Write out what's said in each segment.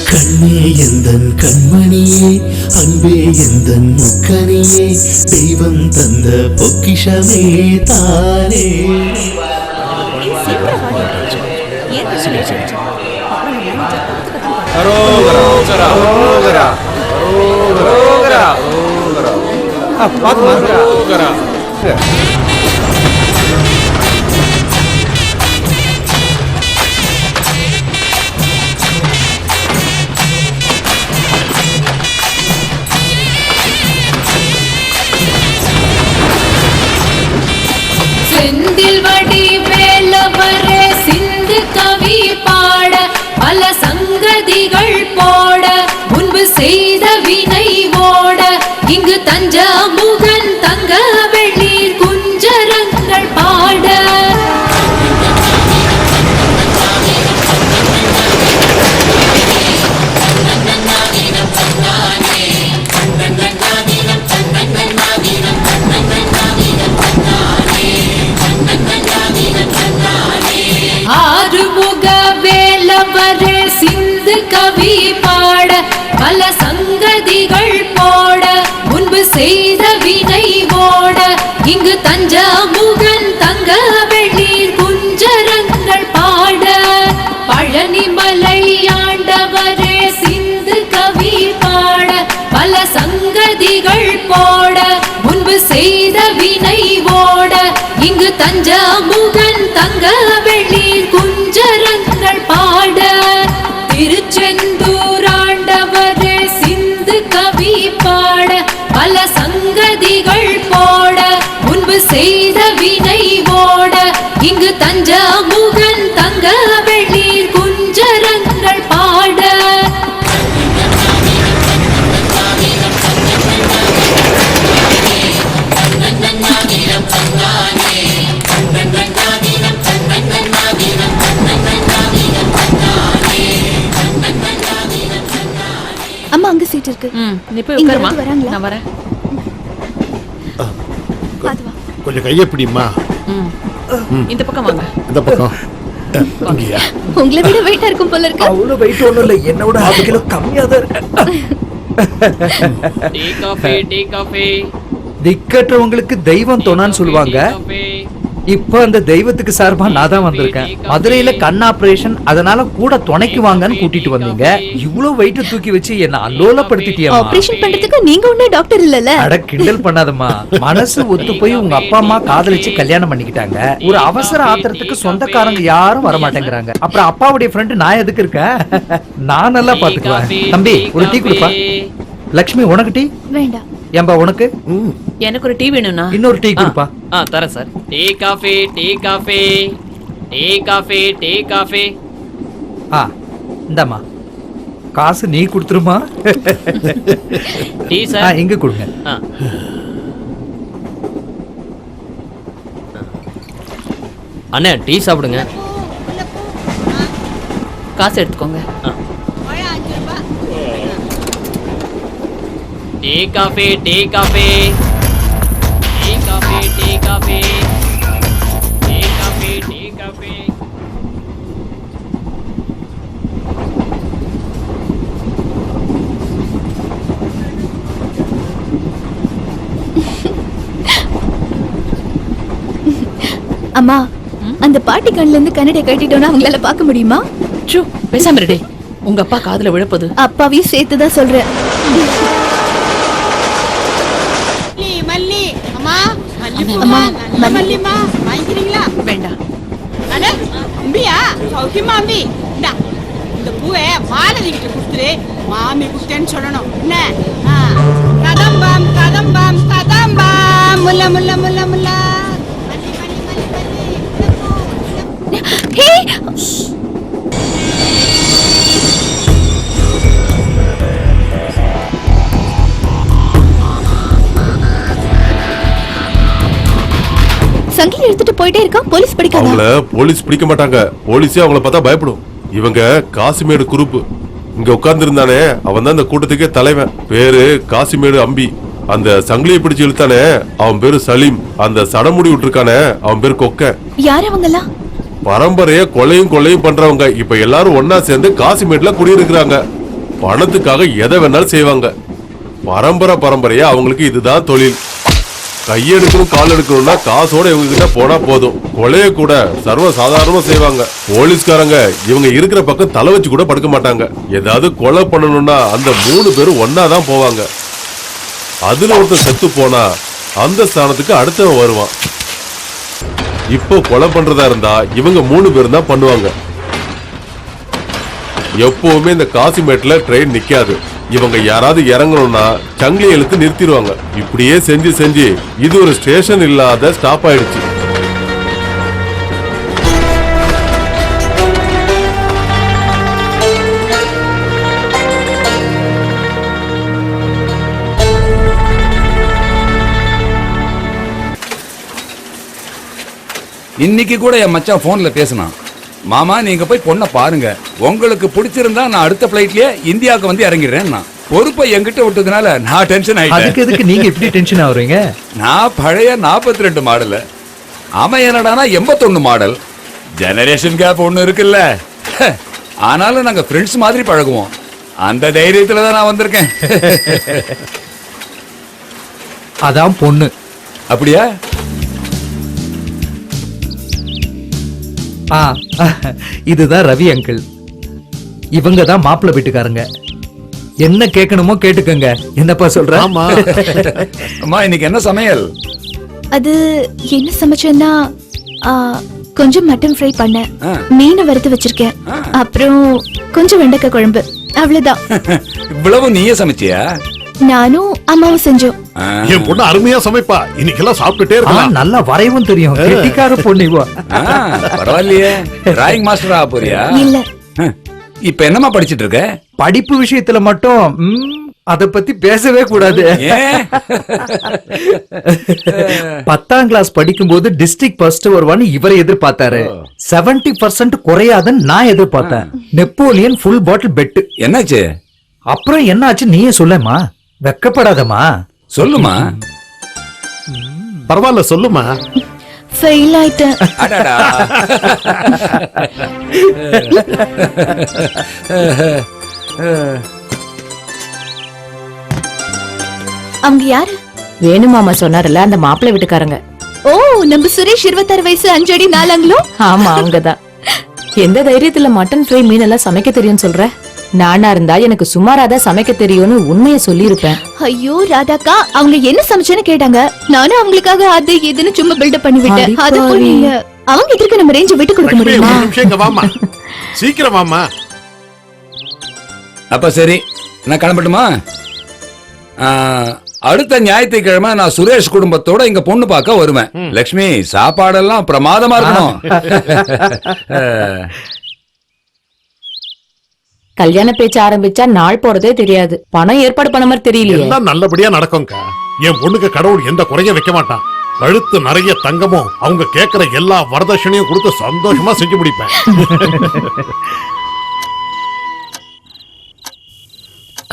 கண்ணே எந்தன் கண்மணியே, அன்பே எந்தன் முக்கனியே, தெய்வம் தந்த பொக்கிஷமே தானே. செந்தில் வடி வேலவரே சிந்து கவி பாட பல சங்கதிகள் போட முன்பு செய்த வினை ஓட இங்கு தஞ்சமுகன் தங்க வெள்ளீர் குஞ்சரங்கள் பாட ஆறுமுக வேலவரே சிந்து கவி பாட பல சங்கதிகள் போட முன்பு செய்த வினை ஓட இங்கு தஞ்சமுகன் தங்க வெள்ளீர் குஞ்சரங்கள் பாட பழனிமலை ஆண்டவரே சிந்து கவி பாட பல சங்கதிகள் போட முன்பு செய்த வினை ஓட இங்கு தஞ்சமுகன் தங்க வெள்ளீர் குஞ்சரங்கள் பாட திருச்செந்தூர் ஆண்டவரே சிந்து கவி பாட பல சங்கதிகள் போட முன்பு செய்த வினை ஓட இங்கு தஞ்சமுகன் தங்க வெள்ளீர் குஞ்சரங்கள் பாட அம்மா அங்க சீட் இருக்கு. நீ போய் உட்காருமா, நான் வரேன். கொஞ்சம் கையை பிடிமா. இந்த பக்கம் வாங்க. இந்த பக்கம். உங்களை விட வெயிட்டா இருக்கும் போல இருக்கு. அவ்வளவு வெயிட் ஒண்ணும் இல்ல, என்னோட 1/2 கிலோ கம்மியா தான் இருக்கு. Tea coffee, tea coffee. திக்கற்றவங்களுக்கு தெய்வம் தொனான்னு சொல்லுவாங்க. இப்ப அந்த தெய்வத்துக்கு சார்பா நான் தான் வந்திருக்கேன். மதுரையில கண் ஆபரேஷன், அதனால கூட துணைக்கு வாங்கன்னு கூட்டிட்டு வந்தீங்க. இவ்வளவு வெயிட் தூக்கி வச்சு என்ன அல்லோலப்படுத்திட்டியா? ஆபரேஷன் பண்றதுக்கு நீங்க ஒண்ணு டாக்டர் இல்லல. அட கிண்டல் பண்ணாதம்மா. மனசு ஒத்து போய் உங்க அப்பா அம்மா காதலிச்சு கல்யாணம் பண்ணிக்கிட்டாங்க. ஒரு அவசர ஆத்திரத்துக்கு சொந்தக்காரங்க யாரும் வர மாட்டேங்கிறாங்க. அப்புறம் அப்பாவுடைய ஃப்ரெண்ட் நான் எதுக்கு இருக்கேன்? நான் நல்லா பாத்துக்குவேன். தம்பி ஒரு டீ குடுப்பா. லட்சுமி உனக்கு டீ வேண்டாம். ஏம்பா உனக்கு? எனக்கு ஒரு டீ வேணும்னா இன்னொரு டீ குடுப்பா. தரேன் sir. Tea coffee, tea coffee, tea coffee, tea coffee. இந்தாம்மா காசு நீ கொடுத்துருமா? டீ சார் இங்க கொடுங்க. அண்ணே டீ சாப்பிடுங்க. காசு எடுத்துக்கோங்க. Tea coffee, tea coffee, tea coffee, tea coffee, tea coffee, tea coffee. அம்மா அந்த பாட்டி கண்ணுல இருந்து கண்ணடை கட்டிட்டோம்னா அவங்களால பார்க்க முடியுமா? பேசாம இருடே, உங்க அப்பா காதுல விழப்போது. அப்பாவையும் சேர்த்துதான் சொல்றேன். வேண்டாம். இந்த பூவை மாலதி கிட்ட குடுத்துரு, மாமி குடுத்தேன்னு சொல்லணும். என்ன கதம்பம் கதம்பம் கதம்பம் முல்ல முல்ல முல்ல முல்ல. சங்கிலி எடுத்துட்டு போயிட்டே இருக்கான், போலீஸ் பிடிக்காதா? அவங்கள போலீஸ் பிடிக்க மாட்டாங்க, போலீஸே அவங்கள பார்த்தா பயப்படும். இவங்க காசிமேடு குரூப். இங்க உட்கார்ந்து இருந்தானே அவன் தான் இந்த கூட்டத்துக்கே தலைவன். பேரு காசிமேடு அம்பி. அந்த சங்கிலியை பிடிச்சு இழுத்தானே அவன் பேரு சலீம். அந்த சடமுடி விட்டுருக்கானே அவன் பேரு கொக்க. யார் அவங்கெல்லாம்? பரம்பரைய கொள்ளையும் பண்றவங்க. இப்ப எல்லாரும் ஒன்னா சேர்ந்து காசிமேட்ல குடியிருக்கிறாங்க. பணத்துக்காக எதை வேணாலும் செய்வாங்க. பரம்பரையா அவங்களுக்கு இதுதான் தொழில். கையெடுக்கணும் கால் எடுக்கணும்னா காசோட இவங்க கிட்ட போனா போதும். கொலைய கூட சர்வ சாதாரணமா செய்வாங்க. போலீஸ்காரங்க இவங்க இருக்கிற பக்கம் தலை வச்சு கூட படுக்க மாட்டாங்க. ஏதாவது கொலை பண்ணணும்னா அந்த 3 பேரும் ஒன்னாதான் போவாங்க. அதுல ஒருத்தர் செத்து போனா அந்த ஸ்தானத்துக்கு அடுத்தவன் வருவான். இப்போ கொலை பண்றதா இருந்தா இவங்க 3 பேரும் தான் பண்ணுவாங்க. எப்பவுமே இந்த காசிமேட்ல ட்ரெயின் நிக்காது. இவங்க யாராவது இறங்கணும்னா சங்கிலி இழுத்து நிறுத்திடுவாங்க. இப்படியே செஞ்சு இது ஒரு ஸ்டேஷன் இல்லாத ஸ்டாப் ஆயிடுச்சு. இன்னைக்கு கூட என் மச்சான் போன்ல பேசினான். மாமா நீங்க போய் பொண்ணை பாருங்க, உங்களுக்கு பிடிச்சிருந்தா நான் அடுத்த பிளைட்லயே இந்தியாவுக்கு வந்து இறங்கிடுறேன். பொறுப்பை என்கிட்ட விட்டதுனால நான் டென்ஷன் ஆயிட்டேன். அதுக்கு எதுக்கு நீங்க எப்படி டென்ஷன் ஆகுறீங்க? நான் பழைய 42 மாடல், அவன் என்னடானா 81 மாடல். ஜெனரேஷன் கேப் ஒண்ணு இருக்குல்ல. ஆனாலும் நாங்க ஃப்ரெண்ட்ஸ் மாதிரி பழகுவோம். அந்த தைரியத்துல தான் நான் வந்திருக்கேன். அதான் பொண்ணு. அப்படியா? இதுதான் ரவி அங்கிள். இவங்க தான் மாப்பிள்ளை வீட்டுக்காரங்க. என்ன கேட்கணுமோ கேட்டுக்கங்க. என்னப்பா சொல்ற? அம்மா இன்னைக்கு என்ன சமையல்? அது என்ன சமைச்சேன்னா கொஞ்சம் மட்டன் ஃப்ரை பண்ணேன், மீனை வறுத்து வச்சிருக்கேன், அப்புறம் கொஞ்சம் வெண்டைக்காய் குழம்பு, அவ்வளவுதான். இவ்வளவு நீயே சமைச்சியா? நானும் அம்மாவும் செஞ்சோம். என் பொண்ணு அருமையா சமைப்பா. இன்னைக்கெல்லாம் சாப்பிட்டுட்டே இருக்கலாம். நல்லா வரைவும் தெரியும். கெட்டிக்கார பொண்ணு. பரவாயில்லையே. டிராயிங் மாஸ்டரா போறியா? இல்ல. இப்ப என்னமா படிச்சிட்டு இருக்க? படிப்பு விஷயத்துல மட்டும் அத பத்தி பேசவே கூடாது. 10ஆம் கிளாஸ் படிக்கும் போது டிஸ்ட்ரிக்ட் ஃபர்ஸ்ட் வருவான்னு இவரை எதிர்பார்த்தாரு. 70% குறையாதுன்னு நான் எதிர்பார்த்தேன். Napoleon full bottle bet. என்னாச்சு? அப்புறம் என்ன ஆச்சு நீயே சொல்லமா? வெக்கப்படாதமா? சொல்லுமா. பரவாயில்ல சொல்லுமா. ஃபெயில் ஆயிட்டேன். அவங்க யாரு? வேணுமாமா சொன்னார்ல, அந்த மாப்பிள்ளை வீட்டுக்காரங்க. ஓ, நம்ம சுரேஷ் 26 வயசு 5 அடி 4 அங்குலம். ஆமா அவங்கதான். எந்த தைரியத்துல மட்டன் ஃப்ரை மீன் எல்லாம் சமைக்க தெரியும் சொல்ற? நானா இருந்தா எனக்கு சுமாராதான் சமைக்க தெரியும்னு உண்மையை சொல்லியிருப்பேன். ஐயோ ராதாக்கா, அவங்க என்ன சமைச்சேன்னு கேட்டாங்க. நானும் அவங்களுக்காக அது இதுன்னு சும்மா பில்டப் பண்ணி விட்டேன். அது போனீங்க. அவங்க எதிர்க்க நம்ம ரேஞ்ச் விட்டு கொடுக்க முடியுமா? ஒரு நிமிஷம் இங்க வாமா. சீக்கிரம் வாமா. அப்ப சரி, நான் கிளம்பட்டுமா? அடுத்த ஞாயிற்றுக்கிழமை நான் சுரேஷ் குடும்பத்தோட இங்க பொண்ணு பார்க்க வருவேன். லட்சுமி, சாப்பாடெல்லாம் பிரமாதமா இருக்கணும். கல்யாண பேச்சு ஆரம்பிச்சா நாள் போறதே தெரியாது. பணம் ஏற்பாடு பண்ண மாதிரி தெரியலையே. எல்லாம் நல்லபடியா நடக்கும்க்கா. என் பொண்ணுக்கு கடவுள் எந்த குறையும் வைக்க மாட்டான். கழுத்து நிறைய தங்கமும் அவங்க கேட்கிற எல்லா வரதட்சணையும் கொடுத்து சந்தோஷமா செஞ்சு முடிப்பேன்.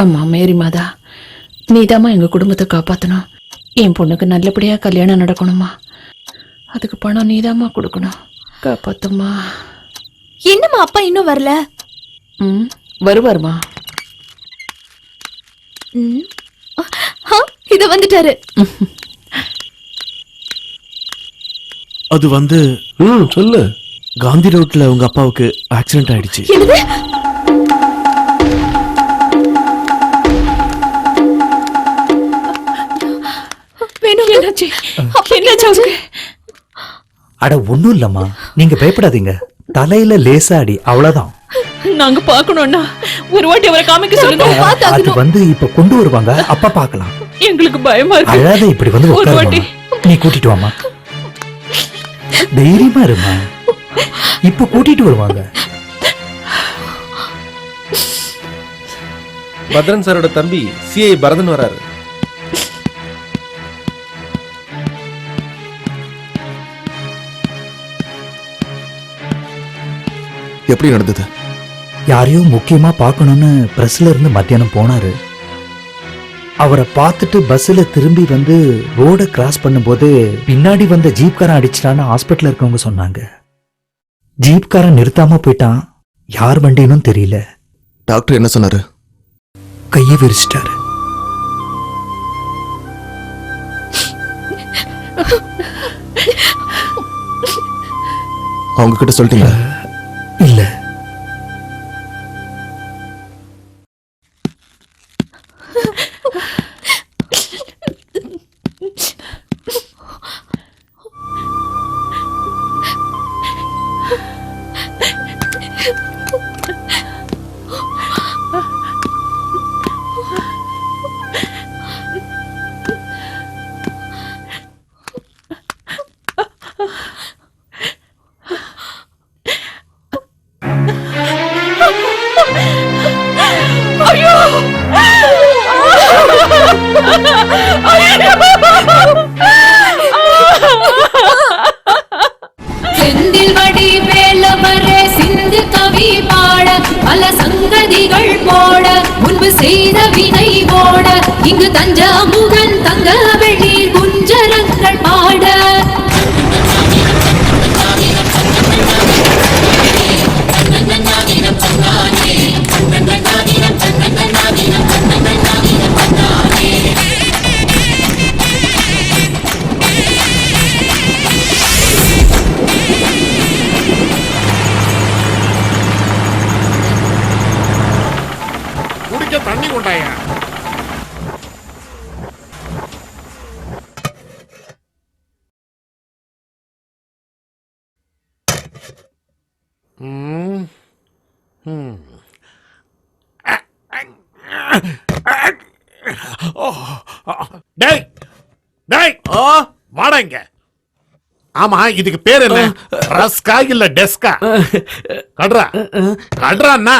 அம்மா மேரி மாதா, நீதாம்மா எங்க குடும்பத்தை காப்பாத்தணும். என் பொண்ணுக்கு நல்லபடியா கல்யாணம் நடக்கணுமா, அதுக்கு பணம் நீதாம்மா கொடுக்கணும். காப்பாத்துமா. என்னம்மா அப்பா இன்னும் வரல? வருவாருமா. இது வந்துட்டாரு. அது வந்து சொல்லு. காந்தி ரோட்ல உங்க அப்பாவுக்கு ஆக்சிடென்ட் ஆயிடுச்சு. அட ஒண்ணும் இல்லம்மா, நீங்க பயப்படாதீங்க. தலையில லேசாடி, அவ்வளவுதான். நாங்க பாக்கணும்னா ஒரு வாட்டி அவரை காமிக்க சொல்லுங்க. அது வந்து இப்ப கொண்டு வருவாங்க, அப்ப பாக்கலாம். எங்களுக்கு பயமா இருக்கு. அழாத, இப்படி வந்து உட்காருமா. நீ கூட்டிட்டு வாமா. தைரியமா இருமா. இப்ப கூட்டிட்டு வருவாங்க. பத்ரன் சாரோட தம்பி சிஐ பரதன் வராரு. எப்படி நடந்தது? யாரையோ முக்கியமா பார்க்கணும்னு பிரஸ்ல இருந்து மத்தியானம் போனாரு. அவரை பார்த்துட்டு பஸ்ல திரும்பி வந்து ரோட கிராஸ் பண்ணும்போது பின்னாடி வந்த ஜீப்காரன் அடிச்சிட்டான்னு ஹாஸ்பிட்டல் இருக்கவங்க சொன்னாங்க. ஜீப்காரன் நிறுத்தாம போயிட்டான். யார் வண்டினும் தெரியல. டாக்டர் என்ன சொன்னாரு? கையை விரிச்சிட்டாரு. அவங்க கிட்ட சொல்லிட்டீங்க? இல்ல. செந்தில் வடி வேலவரே சிந்து கவி பாட பல சங்கதிகள் போட முன்பு செய்த வினை ஓட இங்கு தஞ்சாமுகன் தங்க வெளி குஞ்சரங்கள் பாட குடிக்க தண்ணி கொண்டாயா. டேய் டேய் வாடா இங்க. ஆமா, இதுக்கு பேர் என்ன? ரஸ்கா இல்ல டெஸ்கா? கட்றா கட்றான்னா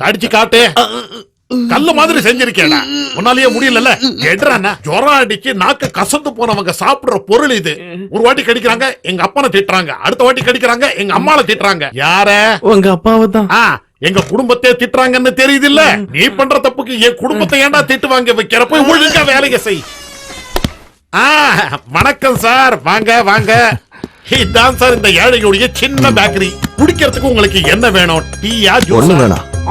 கடிச்சு காட்டு. கல்லு மாதிரி செஞ்சிருக்கேடா, உன்னாலேயே முடியல. எட்றானா ஜுரம் அடிச்சு நாக்கு கசந்து போனவங்க சாப்பிடுற பொருள் இது. ஒரு வாட்டி கடிக்கிறாங்க எங்க அப்பனை திட்டுறாங்க, அடுத்த வாட்டி கடிக்கிறாங்க எங்க அம்மாவை திட்டுறாங்க. யார? உங்க அப்பாவை தான். எங்க குடும்பத்தை திட்டுறாங்கன்னு தெரியுது இல்ல? நீ பண்ற தப்புக்கு என் குடும்பத்தை ஏன்டா திட்டு வாங்க வைக்கிற? போய் ஒழுங்கா வேலையை செய். வணக்கம் சார், வாங்க வாங்க. இதான் சார் இந்த ஏழையுடைய சின்ன பேக்கரி. குடிக்கிறதுக்கு உங்களுக்கு என்ன வேணும்? டீயா, ஜூஸ்?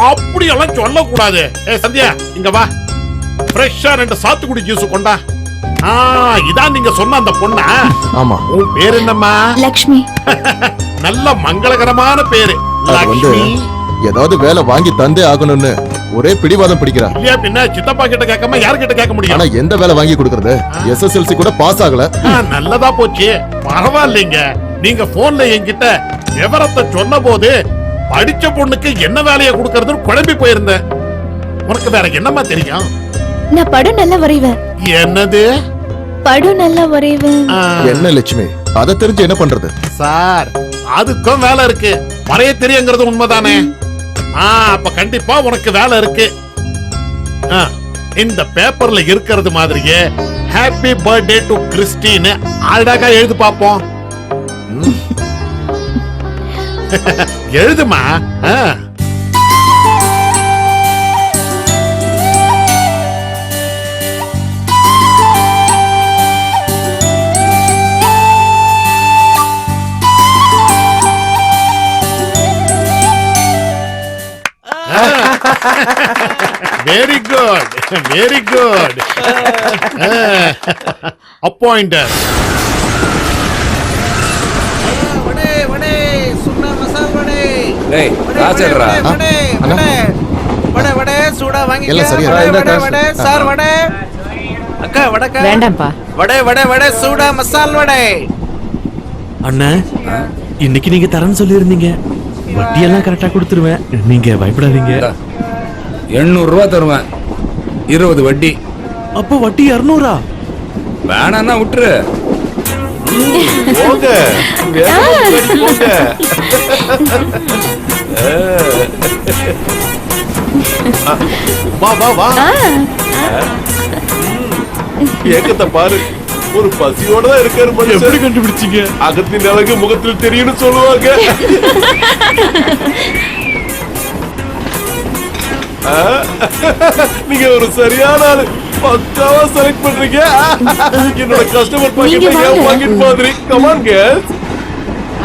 அப்படியெல்லாம் சொல்லக்கூடாது. சந்தியா இங்க வா, ஃப்ரெஷ்ஷா 2 சாத்துக்குடி ஜூஸ் கொண்டா. இதான் நீங்க சொன்ன அந்த பொண்ணா? ஆமா. உன் பேர் என்னம்மா? லக்ஷ்மி. நல்ல மங்களகரமான பேரு லக்ஷ்மி. ஏதாவது வேலை வாங்கி தந்தே ஆகணும்னு ஒரே பிடிவாதம் பிடிக்கிறா. இல்லையா பின்ன சித்தப்பா கிட்ட கேட்காம யார் கிட்ட கேட்க முடியும்? ஆனா எந்த வேலை வாங்கி கொடுக்கறது? SSLC கூட பாஸ் ஆகல. நல்லதா போச்சு, பரவாயில்லைங்க. நீங்க போன்ல என்கிட்ட விவரத்தை சொன்ன போது படிச்ச பொண்ணுக்கு என்ன வேலையை கொடுக்கறதுன்னு குழம்பி போயிருந்தேன். உனக்கு வேற என்னமா தெரியும்? நான் படம் நல்லா வரைவேன். என்னது? படம் நல்லா வரைவேன். என்ன லட்சுமி, அதை தெரிஞ்சு என்ன பண்றது? சார், அதுக்கும் வேலை இருக்கு. வரைய தெரியுங்கிறது உண்மைதானே? அப்ப கண்டிப்பா உனக்கு வேலை இருக்கு. இந்த பேப்பர்ல இருக்கிறது மாதிரியே ஹாப்பி பர்த்டே டு கிறிஸ்டின்னு அழகா எழுது பாப்போம். எழுதுமா. Very good, very good. அப்பாயிண்டர். வேண்டாம்ப்பா. அண்ணா, இன்னைக்கு நீங்க தரேன்னு சொல்லி இருந்தீங்க. வட்டியெல்லாம் கரெக்டா கொடுத்துருவேன், நீங்க பயப்படாதீங்க. 800 ரூபா தருவேன், 20 வட்டி. அப்போ வட்டி 200? வேணான்னா விட்டுரு. போங்க, போங்க. வா வா வா. ஏக்கத்தை பாரு. ஒரு பசியோட தான் இருக்காரு எப்படி மனுஷன். கண்டுபிடிச்சீங்க? அகத்தின் அழகு முகத்தில் தெரியும்னு சொல்லுவாங்க. ஆ, நீங்க ஒரு சரியான ஆளு. பக்காவா செலக்ட் பண்றீங்க. என்னோட கஸ்டமர் பாக்கெட் பாக்கெட் மாதிரி. Come on girls.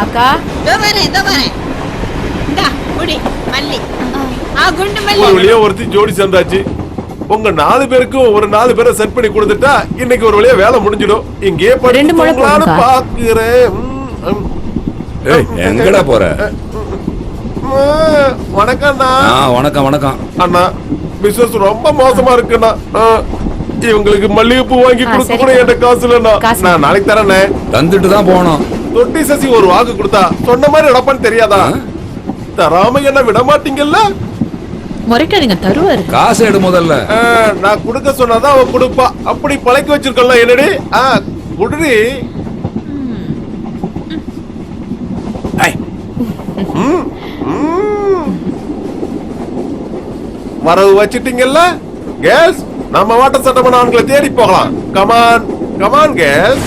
அக்கா இதோ வரேன் இந்தா குடி மல்லி குண்டு ஒரு மல்லி வழியா ஒருத்தி ஜோடி சேர்ந்தாச்சு. உங்க 4 பேருக்கும் ஒரு 4 பேரை செட் பண்ணி கொடுத்துட்டா இன்னைக்கு ஒரு வழியா வேலை முடிஞ்சிடும். இங்கே ரெண்டு முழம் போடுங்கக்கா. பாக்குறேன். ஏய், எங்கடா போற? வணக்கம் அண்ணா. வணக்கம் வணக்கம். அண்ணா பிசினஸ் ரொம்ப மோசமா இருக்குண்ணா. இவங்களுக்கு மல்லிகைப்பூ வாங்கி கொடுக்க கூட என்கிட்ட காசு இல்லண்ணா. நான் நாளைக்கு தரேண்ணே. தந்துட்டு தான் போனோம். தொட்டி சசி ஒரு வாக்கு கொடுத்தா சொன்ன மாதிரி நடப்பான்னு தெரியாதா? தராம என்ன விட மாட்டீங்கல்ல? முறைக்காதீங்க, தருவாரு. காசு எடு முதல்ல. நான் கொடுக்க சொன்னாதான் அவ கொடுப்பா. அப்படி பழக்கி வச்சிருக்கல என்னடி? குடுடி. வரவு வச்சிட்டீங்கல்ல கேஸ்? நம்ம வாட்ட சட்டமான ஆண்களை தேடி போகலாம். கமான் கமான் கேஸ்.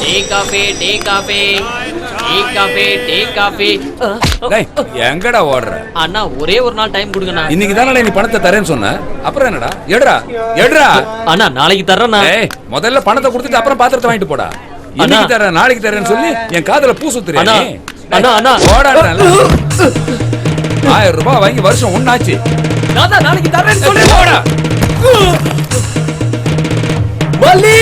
Tea coffee tea coffee tea coffee tea coffee. டேய், எங்கடா ஓடுற? அண்ணா ஒரே ஒரு நாள் டைம் கொடுங்கண்ணா. இன்னைக்கு தானே நீ பணத்தை தரேன்னு சொன்ன. அப்புறம் என்னடா? எடுறா. அண்ணா நாளைக்கு தர்றேண்ணா. ஏய், முதல்ல பணத்தை கொடுத்துட்டு அப்புறம் பாத்திரத்தை வாங்கிட்டு போடா. இன்னைக்கு தரேன் நாளைக்கு தரேன்னு சொல்லி என் காதுல பூ சுத்துறியா அண்ணா நீ? அண்ணா அண்ணா ஓடா. 1000 ரூபாய் வாங்கி வருஷம் ஒண்ணாச்சு. நான் தான் நாளைக்கு தர்றேன்னு சொல்லி ஓடா. வள்ளி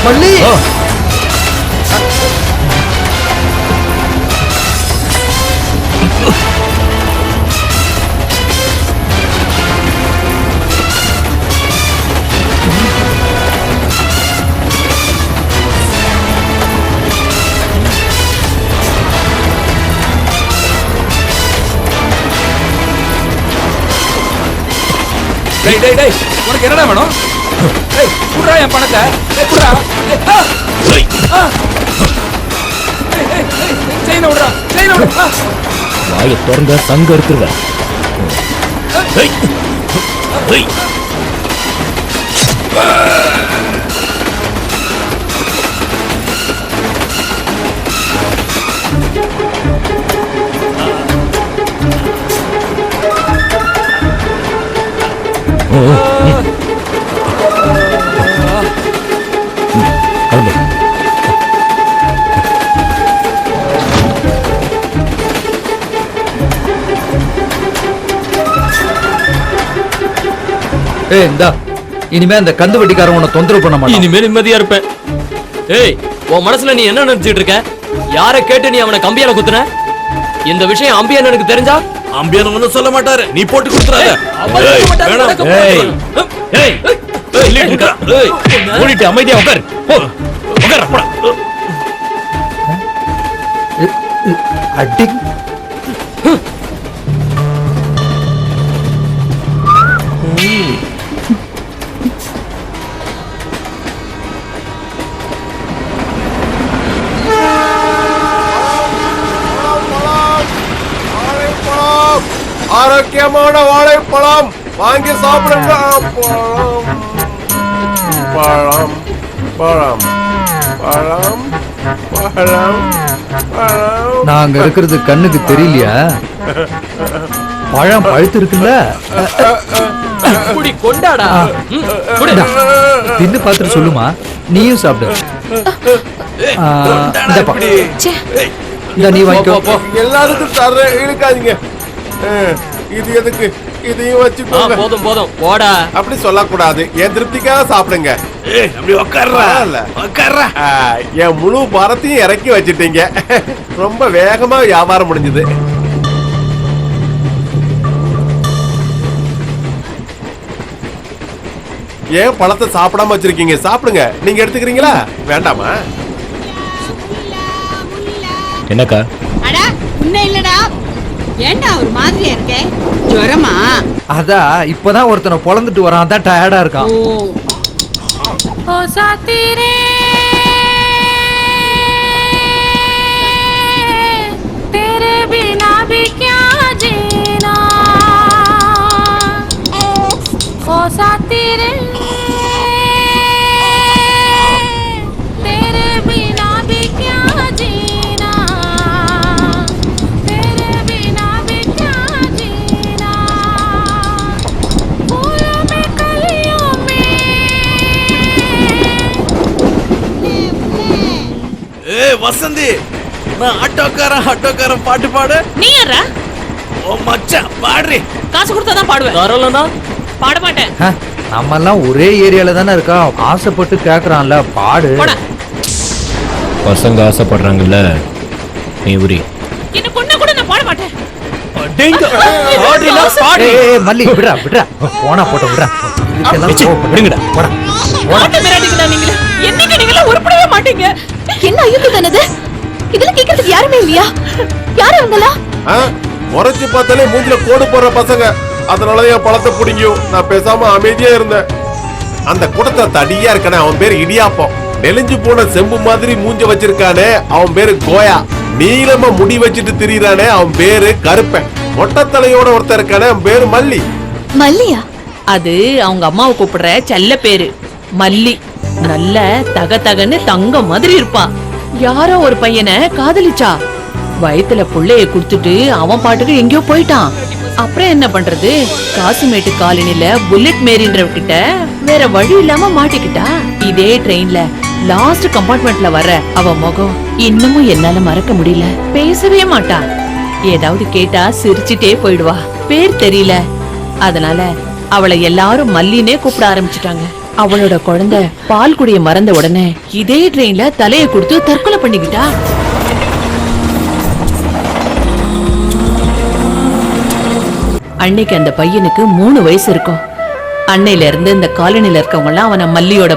மல்லி டேய், உனக்கு என்னடா வேணும்? டேய், குடுறா என் பணத்தை. டேய், குடுறா. செயினை விடுறா. வாயை திறந்த சங்க இருக்குற. ஏய், இந்தா இனிமே அந்த கந்து வட்டிக்காரன் உன்னை தொந்தரவு பண்ண மாட்டான். இனிமே நிம்மதியா இருப்பேன். ஏய், உன் மனசுல நீ என்ன நினைச்சிட்டு இருக்க? யாரை கேட்டு நீ அவனை கம்பியால குத்துன? இந்த விஷயம் அம்பியான் எனக்கு தெரிஞ்சா அம்பியான் ஒண்ணும் சொல்ல மாட்டாரு. நீ போட்டு கொடுத்துறாத. மூடிட்டு அமைதியா உட்காரு. உட்காரு. அடி ஆரோக்கியமான வாழைப்பழம் வாங்கி சாப்பிடுங்க. பழம் பழம் பழம் பழம் பழம். நாங்க இருக்கிறது கண்ணுக்கு தெரியலையா? பழம் பழுத்து இருக்குல்ல, குடி கொண்டாடா. தின்னு பார்த்துட்டு சொல்லுமா. நீயும் சாப்பிடு. இந்தப்பா. இந்த நீ வாங்கிக்கோ. எல்லாருக்கும் தர்றேன், இழுக்காதீங்க. இது எதுக்கு? இதையும் வச்சுக்கோங்க. போதும் போதும் போடா. அப்படி சொல்லக்கூடாது. என் திருப்திக்காக சாப்பிடுங்க. அப்படி உட்கார்றா. என் முழு பாரத்தையும் இறக்கி வச்சிட்டீங்க. ரொம்ப வேகமா வியாபாரம் முடிஞ்சது. ஏன் பழத்தை சாப்பிடாம வச்சிருக்கீங்க? சாப்பிடுங்க. நீங்க எடுத்துக்கிறீங்களா? வேண்டாமா? என்னக்கா? அடா உன்ன இல்லடா. ஏண்டா ஒரு மாதிரியா இருக்கே? ஜுரமா அதான் இப்பதான் ஒருத்தனை பொழந்துட்டு வரான், அதான் டயர்டா இருக்கான். ओ साथी रे तेरे बिना भी क्या जीना ओ साथी रे तेरे बिना भी क्या जीना तेरे बिना भी क्या जीना फूलों में कलियों में ஏய் வசந்தி, நான் ஆட்டோக்காரன் பாட்டு பாடு. நீ யாரா? ஓ மச்சான் பாடுறி. காசு கொடுத்தா தான் பாடுவேன். தரலனா பாட மாட்டேன். நம்ம எல்லாம் ஒரே ஏரியால தானே இருக்கோம், ஆசைப்பட்டு கேக்குறான்ல, பாடு. பசங்க ஆசைப்படுறாங்கல்ல, நீ உரி. என்ன கொன்ன கூட நான் பாட மாட்டேன். டேங்க பாடுறினா பாடு. ஏய் மல்லி விடுடா விடுடா, போனா போட்டு விடுடா. விடுங்கடா போடா. பாட்ட மிராட்டிங்களா நீங்க? என்னைக்கு நீங்கள உருப்படவே மாட்டீங்க. என்ன அயுக்குதானது? இதுல கேக்குறதுக்கு யாருமே இல்லையா? யாரு அவங்களா? முறைச்சு பார்த்தாலே மூஞ்சில கோடு போடுற பசங்க. அதனாலதான் என் பழத்தை பிடிக்கும். நான் பேசாம அமைதியா இருந்தேன். அந்த கூட்டத்துல தடியா இருக்கானே, அவன் பேரு இடியாப்பம். நெலிஞ்சு போன செம்பு மாதிரி மூஞ்ச வச்சிருக்கானே, அவன் பேரு கோயா. நீளமா முடி வச்சுட்டு திரியறானே, அவன் பேரு கருப்பன். மொட்டத்தலையோட ஒருத்தர் இருக்கானே, அவன் பேரு மல்லி. மல்லியா? அது அவங்க அம்மாவை கூப்பிடுற செல்ல பேரு மல்லி. நல்ல தகன்னு தங்கம் மாதிரி இருப்பா. யாரோ ஒரு பையனை காதலிச்சா, வயித்துல புள்ளைய குடுத்துட்டு அவன் பாட்டுக்கு எங்கேயோ போயிட்டான். அப்புறம் என்ன பண்றது, காசிமேட்டு காலனில புல்லட் மேரின்றவகிட்ட வேற வழி இல்லாம மாட்டிக்கிட்டா. இதே ட்ரெயின்ல லாஸ்ட் கம்பார்ட்மெண்ட்ல வர அவ முகம் இன்னமும் என்னால மறக்க முடியல. பேசவே மாட்டா, ஏதாவது கேட்டா சிரிச்சிட்டே போயிடுவா. பேர் தெரியல, அதனால அவளை எல்லாரும் மல்லினே கூப்பிட ஆரம்பிச்சுட்டாங்க. அவளோட குழந்தை பால் குடிய மறந்த உடனே இதே ட்ரெயின்ல தலையை கொடுத்து தற்கொலை பண்ணிக்கிட்டா. அன்னைக்கு அந்த பையனுக்கு 3 வயசு இருக்கும். அன்னையில இருந்து இந்த காலனில இருக்கவங்க எல்லாம் அவனை மல்லியோட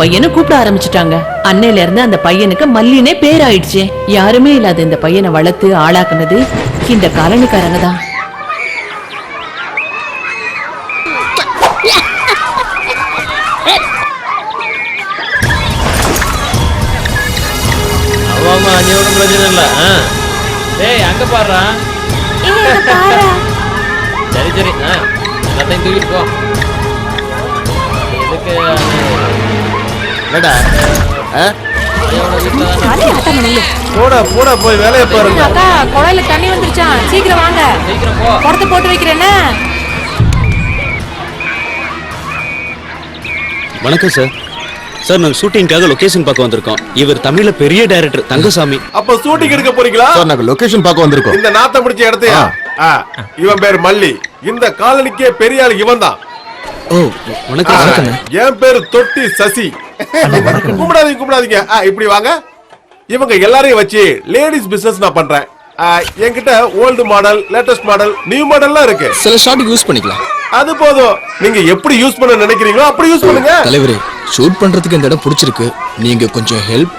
பையனை கூப்பிட ஆரம்பிச்சுட்டாங்க. அன்னையில இருந்து அந்த பையனுக்கு மல்லினே பேர் ஆயிடுச்சு. யாருமே இல்லாத இந்த பையனை வளர்த்து ஆளாக்குனது இந்த காலனிக்காரங்க தான். ஆமா, நீ ஒன்றும் பிரச்சனை இல்லை. டேய் அங்க பாடுறா. சரி எல்லாத்தையும் தூக்கிட்டு போ. எதுக்கு போடா போய் வேலையை பாருங்க. அக்கா குழாயில தண்ணி வந்துருச்சான், சீக்கிரம் வாங்க. சீக்கிரம் போ. குடத்தை போட்டு வைக்கிறேன்னு. வணக்கம் சார். சார், நாங்க ஷூட்டிங்காக லொகேஷன் பார்க்க வந்திருக்கோம். இவர் தமிழ்ல பெரிய டைரக்டர் தங்கசாமி. அப்ப ஷூட்டிங் எடுக்க போறீங்களா? சார், நாங்க லொகேஷன் பார்க்க வந்திருக்கோம். இந்த நாத்த பிடிச்ச இடத்தையா? இவன் பேர் மல்லி. இந்த காலனிக்கே பெரிய ஆள் இவன் தான். ஓ வணக்கம். என் பேரு தொட்டி சசி. கும்பிடாதீங்க. இப்படி வாங்க. இவங்க எல்லாரையும் வச்சு லேடிஸ் பிசினஸ் நான் பண்றேன். என்கிட்ட old model, latest model, new மாடல்லாம் இருக்கு. சில ஷாட்டுக்கு யூஸ் பண்ணிக்கலாம். அது போதும். நீங்க எப்படி யூஸ் பண்ண நினைக்கிறீங்களோ அப்படி யூஸ் பண்ணுங்க. தலைவரே, ஷூட் பண்றதுக்கு இந்த இடம் பிடிச்சிருக்கு. நீங்க கொஞ்சம் ஹெல்ப்.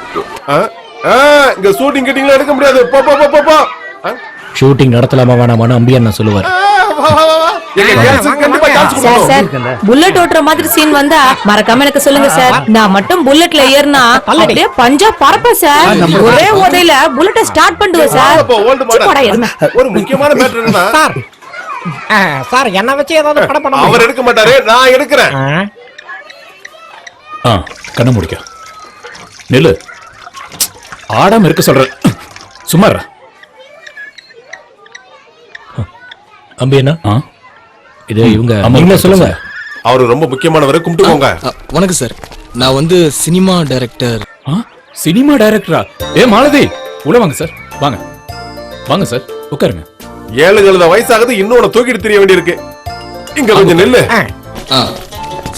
இங்க ஷூட்டிங் கிட்டிங்ல எடுக்க முடியாது. போ. ஷூட்டிங் நடத்தலாமா வேணாமான்னு அம்பியா சொல்லுவார். புல்லட் ஓட்டுற மாதிரி சீன் வந்தா மறக்காம எனக்கு சொல்லுங்க சார். நான் மட்டும் புல்லட்ல ஏறினா அப்படியே பஞ்சா பறப்ப சார். ஒரே ஓதையில புல்லட்ட ஸ்டார்ட் பண்ணுவேன் சார். ஒரு முக்கியமான மேட்டர் என்னன்னா சார் என்ன வச்சு ஏதாவது படம் பண்ண அவர் எடுக்க மாட்டாரு, நான் எடுக்கிறேன். கண்ண முடிக்க நெல்லு ஆடாம இருக்க சொல்ற. சுமார் அம்பி என்ன இது இவங்க நீங்க சொல்லுங்க. அவரு ரொம்ப முக்கியமானவரை கும்பிட்டு போங்க. வணக்கம் சார், நான் வந்து சினிமா டைரக்டர். சினிமா டைரக்டரா? மாலதி உள்ள வாங்க சார். வாங்க சார், உட்காருங்க. 7 வயசாகுது, இன்னொன்னு தூக்கிட்டு தெரிய வேண்டியிருக்கு. இங்க கொஞ்சம் நெல்லு.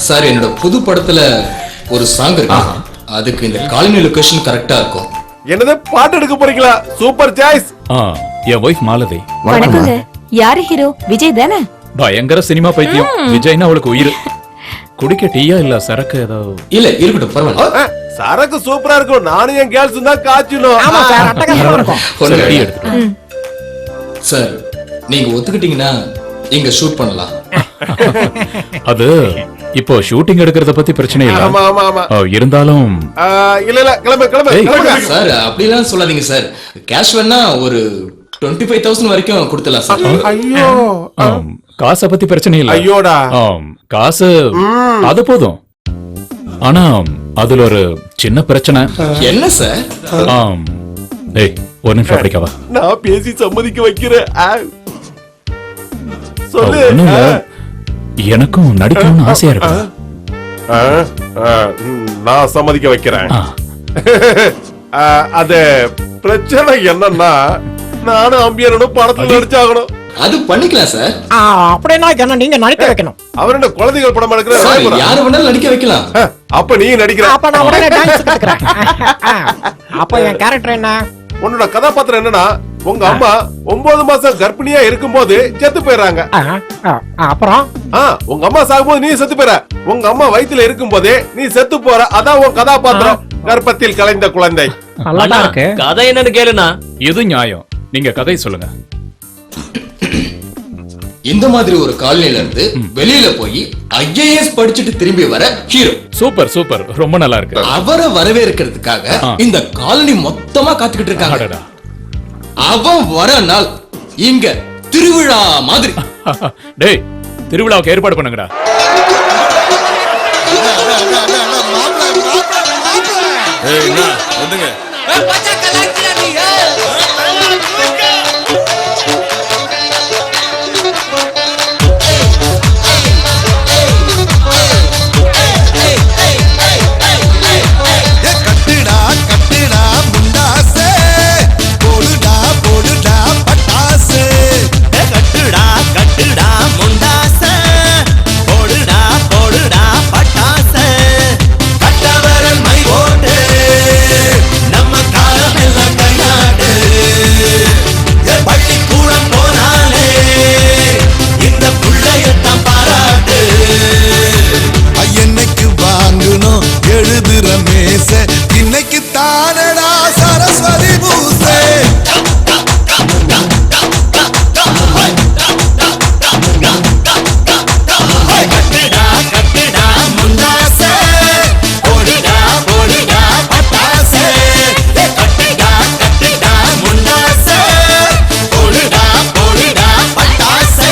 சார், என்னோட புது படத்துல ஒரு சாங் இருக்கு. அதுக்கு இந்த காலனி லொகேஷன் கரெக்டா இருக்கும். என்னது பாட்டு எடுக்க போறீங்களா? Super choice. என் வைஃப் மாலதி. வணக்கங்க. யாரு ஹீரோ? விஜய் தானே? பயங்கர சினிமா பைத்தியம். விஜய்னா அவளுக்கு உயிர். குடிக்க டீயா இல்ல சரக்கு ஏதாவது? இல்ல இருக்கட்டும், பரவாயில்ல. சரக்கு சூப்பரா இருக்கும். நானும் என் கேர்ள்ஸ் தான் காய்ச்சணும். ஆமா சார், அட்டகாசமா இருக்கும். டீ எடுத்துட்டு. சார், நீங்க ஒத்துக்கிட்டீங்கன்னா இங்க ஷூட் பண்ணலாம். அது இப்போ ஷூட்டிங் எடுக்கிறத பத்தி பிரச்சனை இல்ல. ஆமா ஆமா ஆமா. இருந்தாலும் இல்ல இல்ல கிளம்பு கிளம்பு. சார் அப்படிலாம் சொல்லாதீங்க சார். கேஷ் வேணா ஒரு 25,000 வரைக்கும் கொடுத்துடலாம் சார். ஐயோ காசை பத்தி பிரச்சனை இல்ல. ஐயோடா. காசு அது போதும். ஆனா அதுல ஒரு சின்ன பிரச்சனை. என்ன சார்? ஏய் ஒரு நிமிஷம் அப்படிக்கவா. நான் பேசி சம்மதிக்க வைக்கிறேன். சொல்லு. எனக்கும் நடிக்கணும்னு ஆசையா இருக்கு. நான் சம்மதிக்க வைக்கிறேன். அது பிரச்சனை என்னன்னா நானும் அம்பியனும் படத்துல நடிச்சாகணும். அது பண்ணிக்கலாம் சார். அப்படின்னா என்ன நீங்க நடிக்க வைக்கணும். அவர் என்ன குழந்தைகள் படம் எடுக்கிற? யாரு வேணாலும் நடிக்க வைக்கலாம். அப்ப நீ நடிக்கிற. அப்ப நான் உடனே டான்ஸ் கத்துக்கிறேன். அப்ப என் கேரக்டர் என்ன? உன்னோட கதாபாத்திரம் என்னன்னா உங்க அம்மா 9 மாசம் கர்ப்பிணியா இருக்கும்போது செத்து போயிடுறாங்க. அப்புறம் உங்க அம்மா சாகும்போது நீ செத்து போயிற. உங்க அம்மா வயித்துல இருக்கும் போதே நீ செத்து போற. அதான் உன் கதாபாத்திரம். கர்ப்பத்தில் கலைந்த குழந்தை. நல்லா இருக்கு. கதை என்னன்னு கேளுனா. இது நியாயம். நீங்க கதை சொல்லுங்க. இந்த மாதிரி ஒரு காலனில இருந்து வெளியில போய் IAS படிச்சுட்டு திரும்பி வர ஹீரோ. சூப்பர் சூப்பர், ரொம்ப நல்லா இருக்கு. அவரை வரவேற்கிறதுக்காக இந்த காலனி மொத்தமா காத்துக்கிட்டு இருக்காங்க. அவன் வர நாள் இங்க திருவிழா மாதிரி. டேய் திருவிழாவுக்கு ஏற்பாடு பண்ணுங்கடா. இன்னைக்கு தானடா சரஸ்வதி பூசே. கட்டுடா கட்டுடா முண்டாசே, போடுடா போடுடா பட்டாசே. கட்டுடா கட்டுடா முண்டாசே, போடுடா போடுடா பட்டாசே.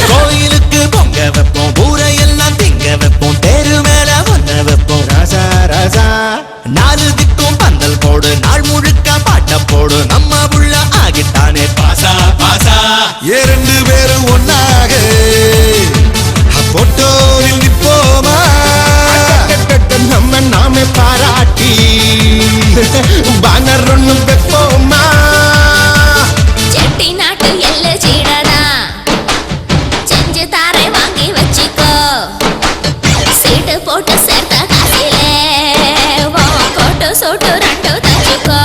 கோயிலுக்கு பொங்க வைப்போம், ஊரையெல்லாம் திங்க வைப்போம், தெரு மேல ஒன்ன வைப்போம். ராசா ராசா 4 திக்கும் பந்தல் போடு, நாள் முழுக்க பாட்ட போடு, நம்ம உள்ள ஆகிட்டானே பாசா பாசா. 2 பேரும் ஒன்னாக போட்டோவில் நிப்போமா, நம்ம நாமே பாராட்டி பேனர் ஒண்ணு வைப்போமா. செட்டி நாட்டு எல்ல சீடனா செஞ்சு தாரை வாங்கி வச்சுக்கோ. சீட்டு போட்டு சேர்த்த காசிலே கோட்டு சோட்டு 2 தச்சுக்கோ.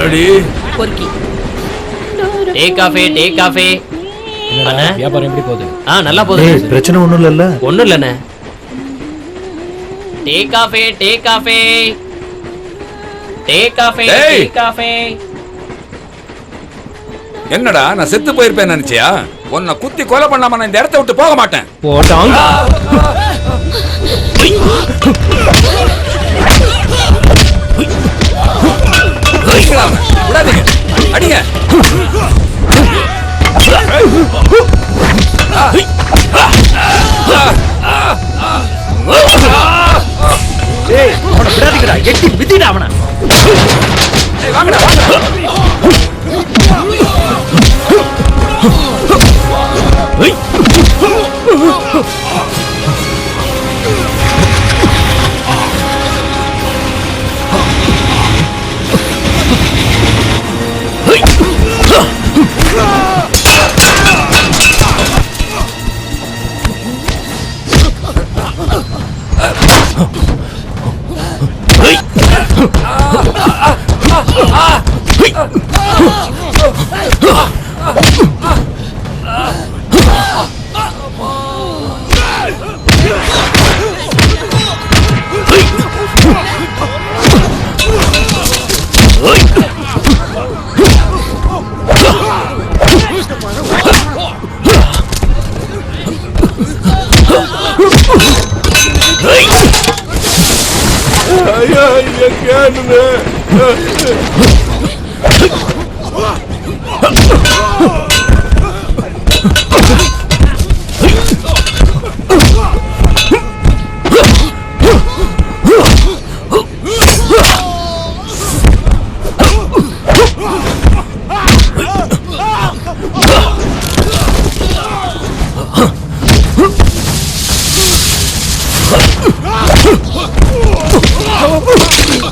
என்னடி பொறுக்கி டீ காஃபி அண்ணா வியாபாரம் எப்படி போகுது? நல்லா போகுது. பிரச்சனை ஒண்ணும் இல்லல்ல? ஒண்ணும் இல்லண்ணே. டீ காஃபி என்னடா நான் செத்து போயிருப்பேன் நினைச்சியா? உன்னை குத்தி கொலை பண்ணாம நான் இந்த இடத்த விட்டு போக மாட்டேன். போட்டாங்க. விடாதீங்க, அடிங்க. விடாதீங்கடா, எட்டி விதிடா அவனை. வாங்கடா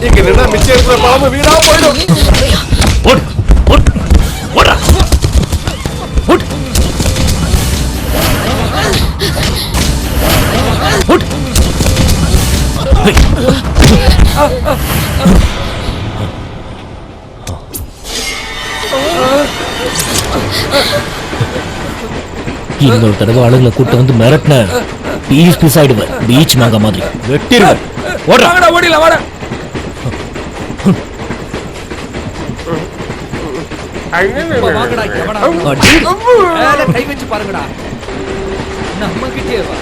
இங்க நின்னா மிச்சம் இருக்கிற பாம்பு வீணா போயிடும். இன்னொரு தடவை ஆளுங்களை கூட்ட வந்து மிரட்டின பீஸ் ஆயிடுவேன். பீச் நாங்க மாதிரி வெட்டிடுவேன். ஓடிடலாம் வாடா. வாங்கடா, எவனா கை வச்சு பாருங்கடா. நம்ம கிட்டே வா.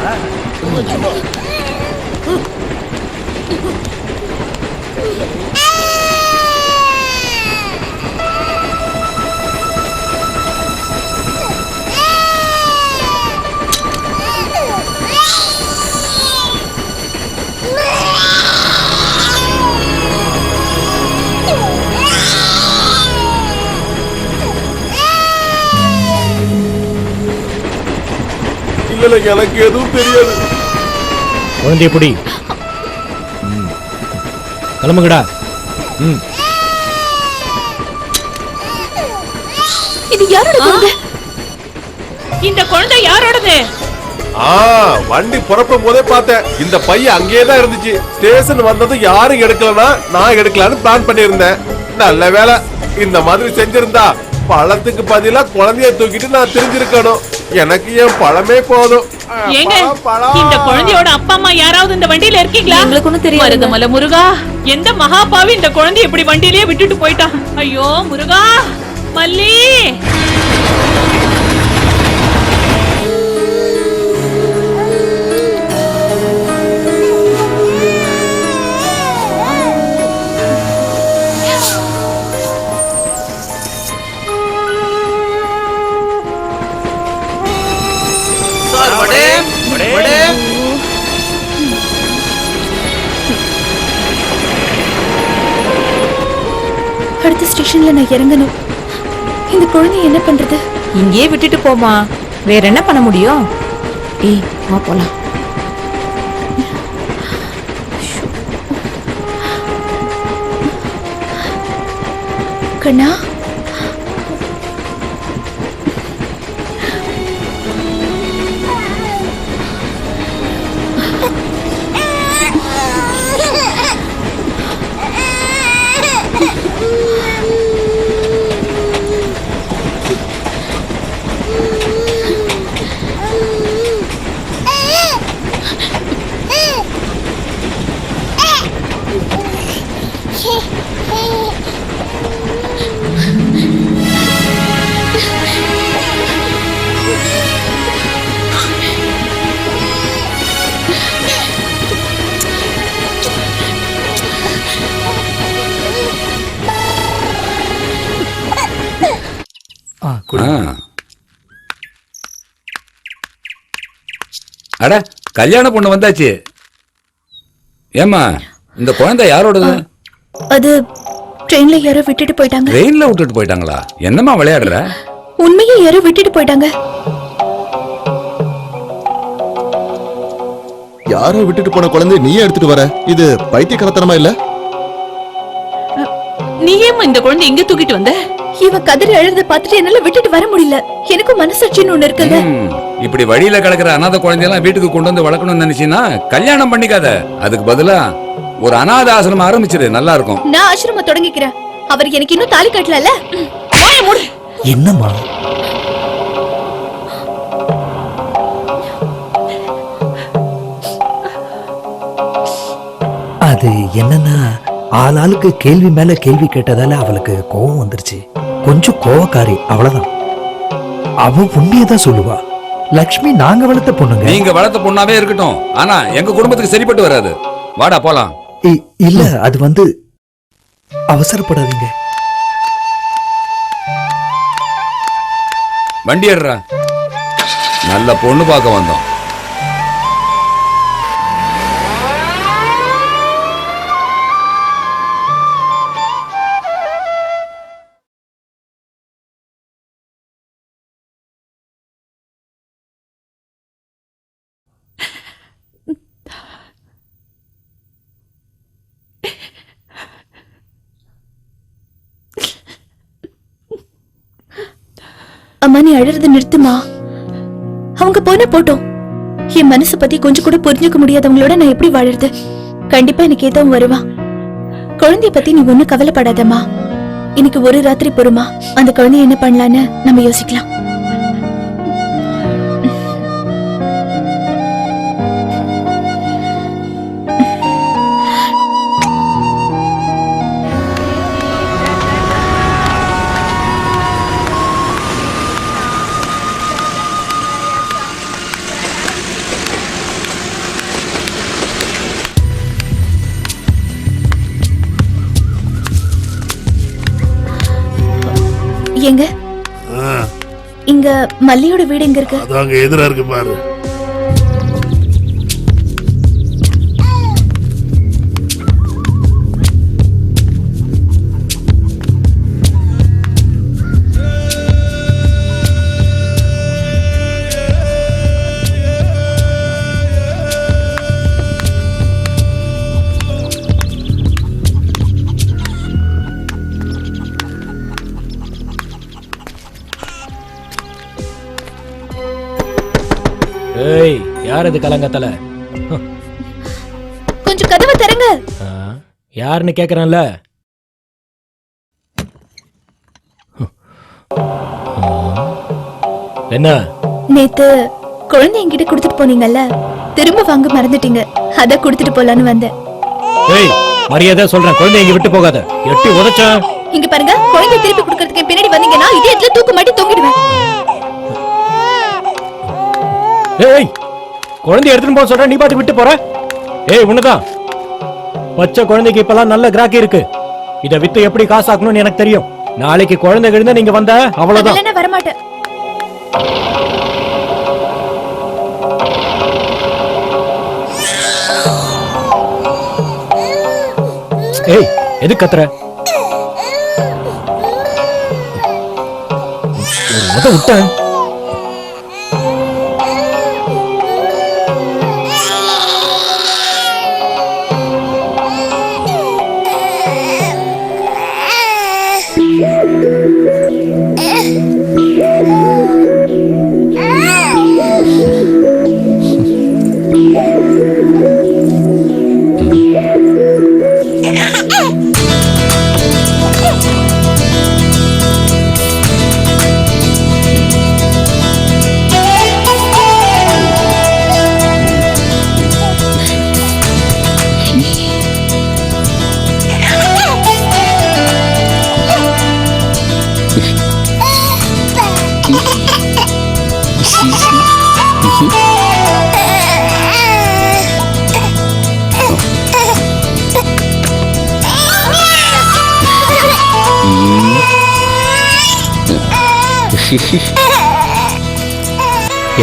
இல்ல எனக்கு எதுவும் தெரியாது. குழந்தைய புடி. கிளம்புங்கடா. இது யாரோட குழந்தை? இந்த குழந்தை யாரோடது? வண்டி புறப்பும் போதே பார்த்தேன். இந்த பையன் அங்கேயே தான் இருந்துச்சு. ஸ்டேஷன் வந்தது யாரும் எடுக்கலனா நான் எடுக்கலான்னு பிளான் பண்ணியிருந்தேன். நல்ல வேலை. இந்த மாதிரி செஞ்சிருந்தா பழத்துக்கு பதிலா குழந்தைய தூக்கிட்டு நான் தெரிஞ்சிருக்கணும். எனக்கு என் பழமே போதும். ஏங்க, இந்த குழந்தையோட அப்பா அம்மா யாராவது இந்த வண்டியில இருக்கீங்களா? எங்களுக்கு ஒண்ணும் தெரியாது. மருதமலை முருகா, எந்த மகாபாவி இந்த குழந்தைய இப்படி வண்டியிலேயே விட்டுட்டு போயிட்டான்? ஐயோ முருகா, மல்லி. அடுத்த ஸ்டேஷன்ல நான் இறங்கணும். இந்த குழந்தை என்ன பண்றது? இங்கேயே விட்டுட்டு போமா, வேற என்ன பண்ண முடியும்? ஏய் வா போலாம். கண்ணா, அட கல்யாண பொண்ணு வந்தாச்சு. ஏமா இந்த குழந்தை யாரோடது? அது ட்ரெயின்ல யாரோ விட்டுட்டு போயிட்டாங்க. ட்ரெயின்ல விட்டுட்டு போயிட்டாங்களா? என்னம்மா விளையாடுற? உண்மையே யாரோ விட்டுட்டு போயிட்டாங்க. யாரோ விட்டுட்டு போன குழந்தை நீயே எடுத்துட்டு வர? இது பைத்தியக்காரத்தனமா இல்ல? நீ ஏமா இந்த குழந்தை இங்க தூக்கிட்டு வந்த? இவ கதறி அழுத பார்த்துட்டு என்னால விட்டுட்டு வர முடியல. எனக்கும் மனசாட்சின்னு ஒண்ணு இருக்குல்ல. இப்படி வழியில கிடக்குற அனாதை குழந்தையெல்லாம் வீட்டுக்கு கொண்டு வந்து வளர்க்கணும்னு நினைச்சீன்னா கல்யாணம் பண்ணிக்காத. அதுக்கு பதிலா ஒரு அனாத ஆசிரமம் ஆரம்பிச்சிரு, நல்லா இருக்கும். நான் ஆசிரமம் தொடங்கிக்கிறேன். அவர் எனக்கு இன்னும் தாலி கட்டல. என்னம்மா அது? என்னன்னா ஆளாளுக்கு கேள்வி மேல கேள்வி கேட்டதால அவளுக்கு கோவம் வந்துருச்சு. கொஞ்சம் கோவக்காரி, அவ்வளவுதான். அவ உண்மையதான் சொல்லுவா. லக்ஷ்மி நாங்க வளர்த்த பொண்ணுங்க. நீங்க வளர்த்த பொண்ணாவே இருக்கட்டும், ஆனா எங்க குடும்பத்துக்கு சரிப்பட்டு வராது. வாடா போலாம். இல்ல, அது அவசரப்படாதீங்க. வண்டி ஏறுறா. நல்ல பொண்ணு பார்க்க வந்தோம். அம்மா, நீ அழறத நிறுத்துமா. அவங்க போன போட்டோம். என் மனசு பத்தி கொஞ்சம் கூட புரிஞ்சுக்க முடியாதவங்களோட நான் எப்படி வாழறது? கண்டிப்பா எனக்கு ஏதவும் வருவா. குழந்தைய பத்தி நீ ஒண்ணும் கவலைப்படாதம்மா. இன்னைக்கு ஒரு ராத்திரி பொறுமா, அந்த குழந்தைய என்ன பண்ணலான்னு நம்ம யோசிக்கலாம். எங்க இங்க மல்லியோட வீடு எங்க இருக்கு? அது அங்க எதிரா இருக்கு பாரு. ஏய், யார் இது கலங்கத்தல? கொஞ்சம் கதவை திறங்க. யாருன்னு கேக்குறேன்ல. என்ன? நேத்து குழந்தை என்கிட்ட கொடுத்துட்டு போனீங்கல்ல, திரும்ப வாங்க மறந்துட்டீங்க. அத கொடுத்துட்டு போலான்னு வந்தேன். ஏய், மரியாதை சொல்றேன், குழந்தை இங்க விட்டு போகாத. எட்டி உதைச்ச. இங்க பாருங்க, குழந்தை திருப்பி கொடுக்கறதுக்கு பின்னாடி வந்தீங்கன்னா இதே இடத்துல தூக்கு மாட்டி தொங்கிடுவேன். ஏய், குழந்தை எடுத்துட்டு போக சொல்ற, நீ பாட்டு விட்டு போற. ஏய், உன்னதான் பச்சை குழந்தைக்கு இப்பெல்லாம் நல்ல கிராக்கி இருக்கு. இத வித்து எப்படி காசாக்கணும்னு எனக்கு தெரியும். நாளைக்கு குழந்தை கிழந்த நீங்க வந்த அவ்வளவுதான். வரமாட்டேன். ஏய், எது கத்துற? ஒரு முத விட்டேன்.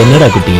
என்னடா குட்டி?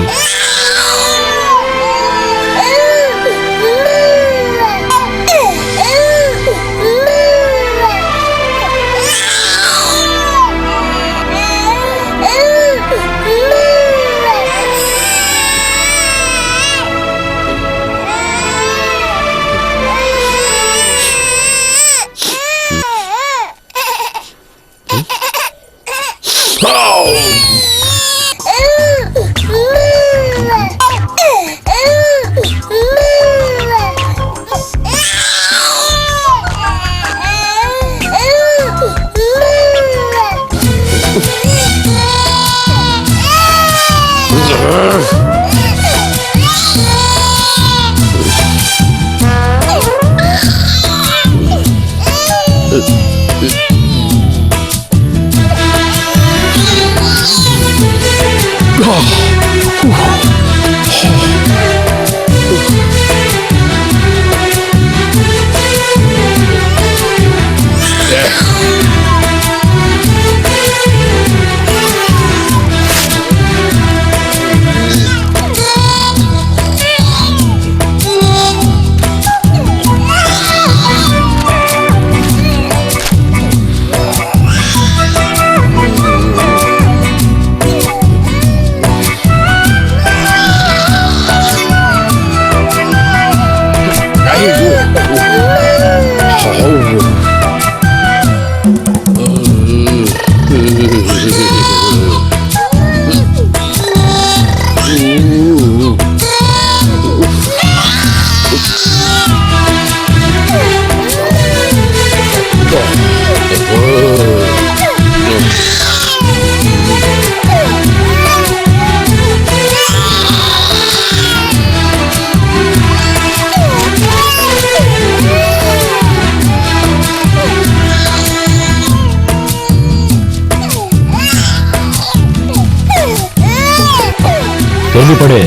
கேள்விப்படு.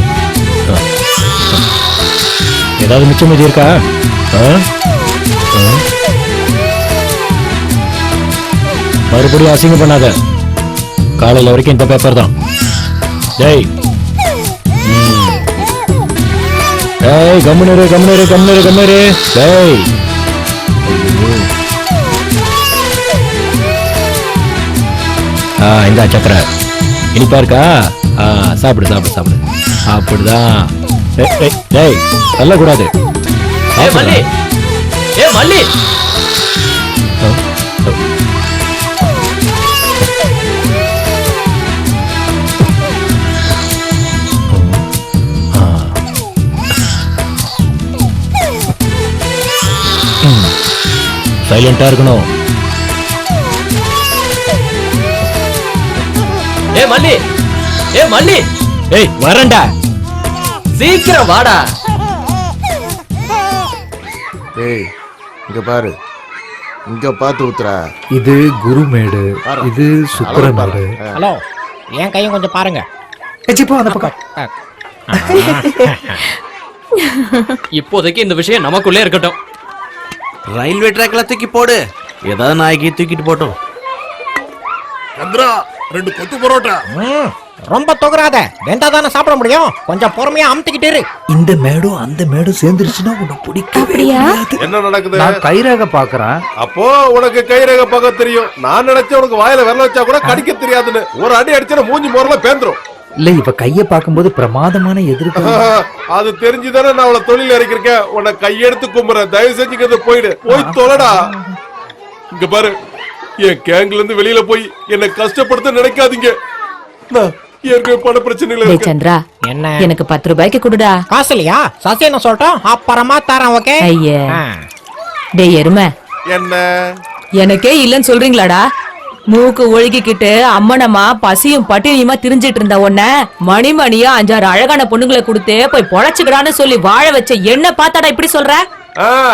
ஏதாவது மிச்சம் மீதி இருக்கா? மறுபடியும் அசிங்கம் பண்ணாத. காலையில வரைக்கும் இந்த பேப்பர் தான். டேய் டேய் கம்முனரு கம்முனரு கம்முனரு கம்முனரு. டேய் இந்த சக்கரை இனிப்பா இருக்கா? சாப்பிடு சாப்பிடு சாப்பிடு. அப்படிதான். டேய் தள்ளக்கூடாது. மல்லி ஏ மல்லி சைலண்டா இருக்கணும். ஏ மல்லி ஏ மல்லி. ஏய் வரேன்டா. சீக்கிரம் வாடா. ஏய் இங்க பாரு, இங்க பார்த்து ஊத்துறா. இது குருமேடு, இது சுப்பிரமேடு. ஹலோ என் கையும் கொஞ்சம் பாருங்க. அந்த பக்கம். இப்போதைக்கு இந்த விஷயம் நமக்குள்ளே இருக்கட்டும். ரயில்வே ட்ராக்ல தூக்கி போடு. ஏதாவது நாய்க்கு தூக்கிட்டு போட்டோம். சந்திரா 2 கொத்து பரோட்டா. ரொம்ப தொகுறாத. வெந்தா தானே சாப்பிட முடியும். கொஞ்சம் பொறுமையா அமுத்திக்கிட்டு இரு. இந்த மேடும் அந்த மேடும் சேர்ந்துருச்சுன்னா உன்னை பிடிக்கவே முடியாது. என்ன நடக்குது? நான் கைரேகை பாக்குறேன். அப்போ உனக்கு கைரேகை பார்க்க தெரியும். நான் நினைச்சேன் உனக்கு வாயில விரல வச்சா கூட கடிக்க தெரியாதுன்னு. ஒரு அடி அடிச்சா மூஞ்சி மோரல பேந்துரும். இல்ல இப்ப கைய பாக்கும்போது பிரமாதமான எதிர்ப்பு. அது தெரிஞ்சுதானே நான் அவளை தொழில் இறக்கிருக்கேன். உன்னை கையெடுத்து கும்புறேன். தயவு செஞ்சுக்கிறது போயிடு. போய் தொலைடா. இங்க பாரு, என் கேங்ல இருந்து வெளியில போய் என்னை கஷ்டப்படுத்த நினைக்காதீங்க. நான் ஏற்கனவே பண பிரச்சனையில இருக்கேன். சந்திரா என்ன எனக்கு 10 ரூபாய்க்கு கொடுடா. காசு இல்லையா? சசி என்ன சொல்லட்டும், அப்புறமா தரேன். ஓகே. ஐயா டேய் எருமை, என்ன எனக்கே இல்லன்னு சொல்றீங்களாடா? மூக்கு ஒழுகிக்கிட்டு அம்மனமா பசியும் பட்டினியுமா திரிஞ்சிட்டு இருந்த உன்ன மணிமணியா 5-6 அழகான பொண்ணுங்களை கொடுத்து போய் பொழைச்சுக்கடான்னு சொல்லி வாழ வச்ச என்ன பார்த்தாடா இப்படி சொல்ற?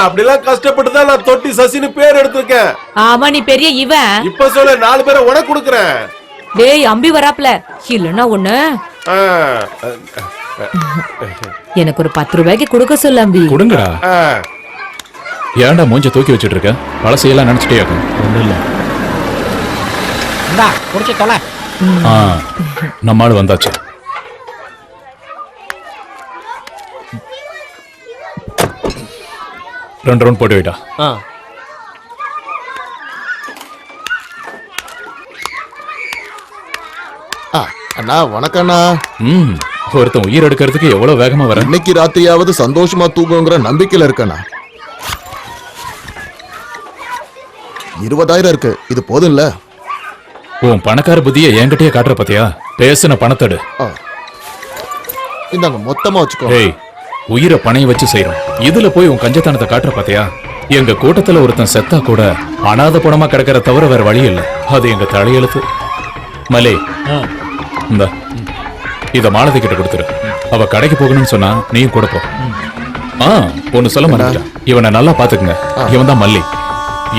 அப்படிலாம் கஷ்டப்பட்டுதான் நான் தொட்டி சசின்னு பேர் எடுத்திருக்கேன். ஆமா நீ பெரிய இவன். இப்ப சொல்ல 4 பேரை உனக்கு கொடுக்கறேன். டேய் அம்பி வராப்ல இல்லன்னா ஒண்ணு எனக்கு ஒரு 10 ரூபாய்க்கு கொடுக்க சொல்ல அம்பி. கொடுங்கடா. ஏன்டா மூஞ்ச தூக்கி வச்சிட்டு இருக்க? பழசையெல்லாம் நினைச்சிட்டே இருக்கும். ஒண்ணும் இல்ல. இந்தா குடிச்சு தொலை. நம்ம ஆள் வந்தாச்சு. ரெண்டு ரவுண்ட் போட்டு வைடா. அண்ணா வணக்கம் அண்ணா. ஒருத்தன் உயிர் எடுக்கிறதுக்கு எவ்வளவு வேகமா வர. இன்னைக்கு ராத்திரியாவது சந்தோஷமா தூங்குங்கிற நம்பிக்கையில இருக்கண்ணா. 20,000 இருக்கு, இது போதும் இல்ல? உன் பணக்கார புத்திய என்கிட்டயே காட்டுற பாத்தியா? பேசுன பணத்தடு. இந்தாங்க மொத்தமா வச்சுக்கோ. ஏய், உயிரை பணைய வச்சு செய்யறோம். இதுல போய் உன் கஞ்சத்தனத்தை காட்டுற பாத்தியா? எங்க கூட்டத்துல ஒருத்தன் செத்தா கூட அனாத பணமா கிடக்கிற தவிர வேற வழி இல்ல. அது எங்க தலையெழுத்து. மலே, இந்த இத மாலதி கிட்ட கொடுத்துரு. அவ கடைக்கு போகணும்னு சொன்னா நீயும் கூட போ. ஒன்னு சொல்ல மாட்டேன், இவனை நல்லா பாத்துக்குங்க. இவன் தான் மல்லி.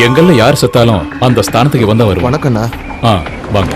எங்கல்ல யார் செத்தாலும் அந்த ஸ்தானத்துக்கு வந்தா வருவான். வணக்கண்ணா. வாங்க.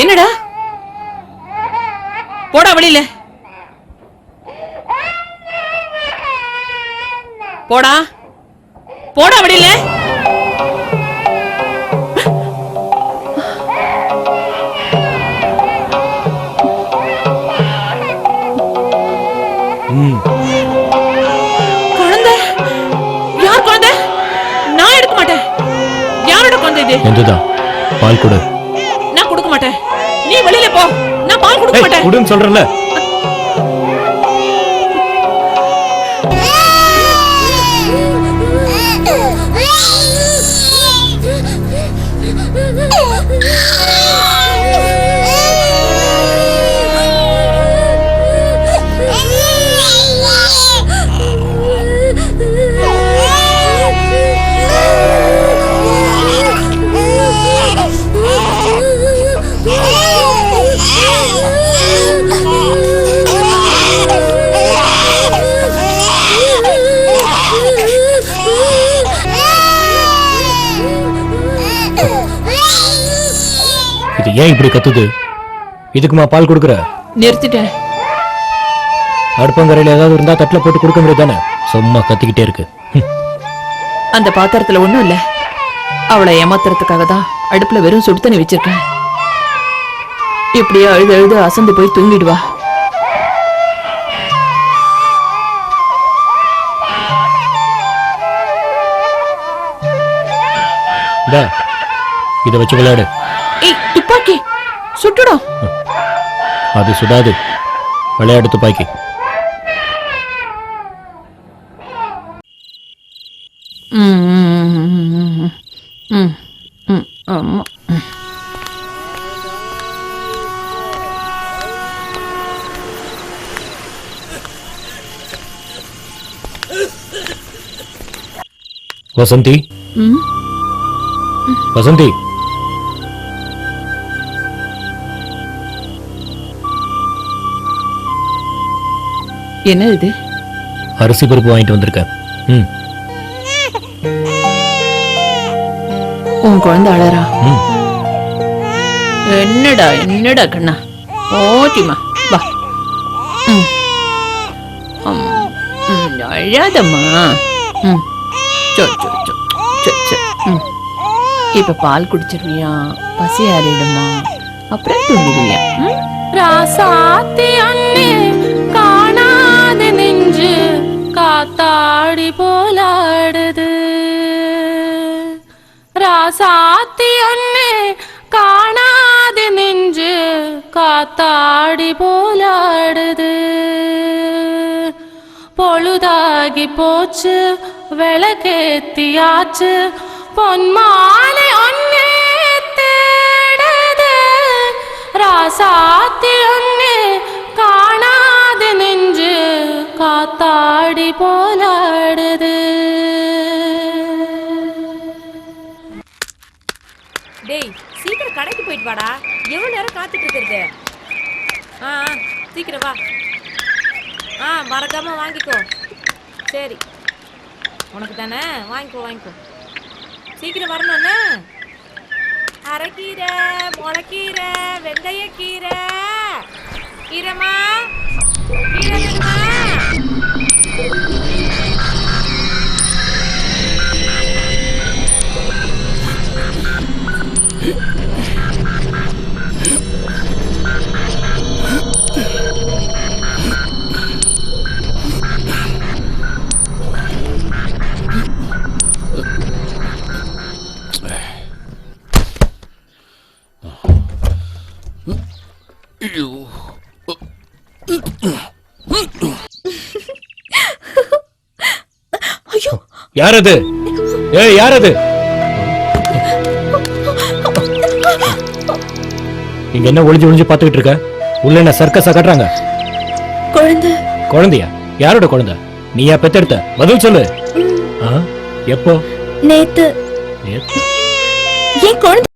என்னடா போடா வெளியில போடா போடா வெளியில. குழந்தை யார் குழந்தை? நான் எடுக்க மாட்டேன். யாரோட குழந்தை இது? எந்துதான் பால் கொடு. நான் கொடுக்க மாட்டேன். நீ வெளியில போ. நான் பால் கொடுக்க மாட்டேன். குடுன்னு சொல்றேன்ல. ஏன் இப்படி கத்துது? இதுக்குமா பால் கொடுக்குற? நிறுத்திட்டேன். அடுப்பங்கரையில ஏதாவது இருந்தா தட்டுல போட்டு கொடுக்க முடியாதானே? சும்மா கத்திக்கிட்டே இருக்கு. அந்த பாத்திரத்துல ஒண்ணும் இல்ல. அவளை ஏமாத்துறதுக்காக தான் அடுப்புல வெறும் சுடு தண்ணி வச்சிருக்கேன். இப்படியே அழுது அழுது அசந்து போய் தூங்கிடுவா. இத வச்சு விளையாடு. ஏய், துப்பாக்கி சுட்டுடும். அது சுடாது. விளையாடு துப்பாக்கி. ஆமா. வசந்தி, வசந்தி, என்ன இது? அரிசி பருப்பு வாங்கிட்டு வந்திருக்கேன். ம். உன் குழந்தை அழறா? ம். என்னடா கண்ணா, ஓட்டிமா வா. அழாதம்மா. இப்ப பால் குடிச்சிருவியா? பசி ஆறிடுமா? அப்புறம் தூங்கிடுவியா? ராசாத்தி அண்ணே காணாத நெஞ்சு காத்தாடி போலாடுது. ராசாத்தி அண்ணே காணாத நெஞ்சு காத்தாடி போலாடுது. பொழுதாகி போச்சு விளக்கேத்தியாச்சு பொன்மாலை ஒன்னே தேடுது. ராசாத்தி ஒன்னே காணாத நெஞ்சு காத்தாடி போலாடுது. டேய் சீக்கிரம் கடைக்கு போயிட்டு வாடா. எவ்வளவு நேரம் காத்துட்டு இருக்கிறது? சீக்கிரம் வா. மறக்காம வாங்கிக்கோ. சரி உனக்கு தானே, வாங்கிக்கோ. சீக்கிரம் வரணும்னா அரைக்கீரை, முளைக்கீரை, வெந்தயக்கீரை, கீரைமா கீரை வேணுமா? ஐயோ, யார் அது? ஏய், யார் அது? இங்க என்ன ஒளிஞ்சு பாத்துக்கிட்டு இருக்க? உள்ள என்ன சர்க்கஸா கட்டுறாங்க? குழந்தையா? யாரோட குழந்தை? நீயா பெத்தெடுத்த? பதில் சொல்லு. எப்போ? நேத்து. நேத்து? ஏன் குழந்தை